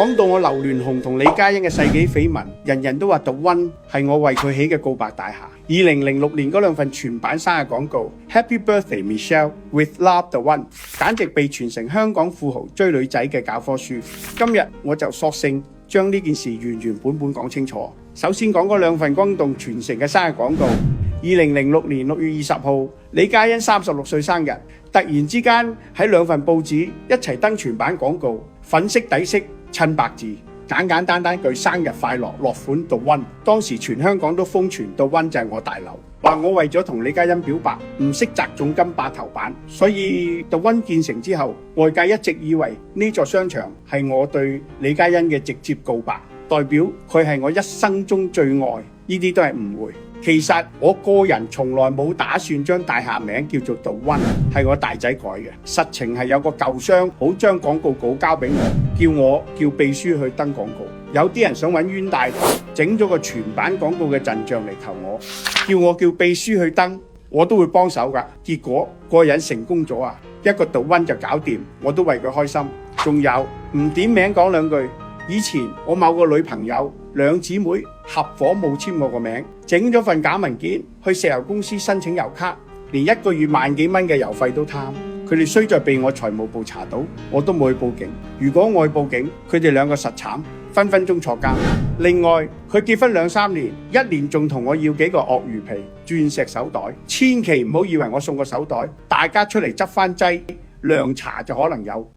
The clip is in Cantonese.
講到我劉鑾雄同李嘉欣嘅世紀緋聞，人人都話 The One 係我為佢起嘅告白大廈。2006年嗰兩份全版生日廣告 Happy Birthday Michelle with Love The One 簡直被傳成香港富豪追女仔嘅教科書。今日我就索性將呢件事原本講清楚。首先講嗰兩份轟動全城嘅生日廣告。2006年6月20號，李嘉欣36歲生日，突然之間喺兩份報紙一齊登全版廣告，粉色底色襯白字，簡單句生日快樂，落款 The One。當時全香港都瘋傳 The One 就係我大樓，話我為咗同李嘉欣表白，唔識擲重金霸頭版，所以 The One 建成之後，外界一直以為呢座商場係我對李嘉欣嘅直接告白，代表佢係我一生中最愛，呢啲都係誤會。其實我個人從來冇打算將大廈名叫做 The One， 係我大仔改嘅。實情係有個舊商好將廣告稿交俾我，叫秘書去登廣告。有啲人想揾冤大頭，整咗個全版廣告嘅陣仗嚟求我，叫秘書去登，我都會幫手㗎。結果個人成功咗啊，一個 The One 就搞掂，我都為佢開心。仲有唔點名講兩句，以前我某個女朋友兩姊妹合夥冇簽我個名，整咗份假文件去石油公司申請油卡，連一個月萬幾蚊嘅油費都貪。佢哋衰在被我財務部查到，我都冇去報警。如果我去報警，佢哋兩個實慘，分分鐘坐監。另外，佢結婚2-3年，一年仲同我要幾個鱷魚皮、鑽石手袋，千祈唔好以為我送個手袋，大家出嚟執翻劑涼茶就可能有。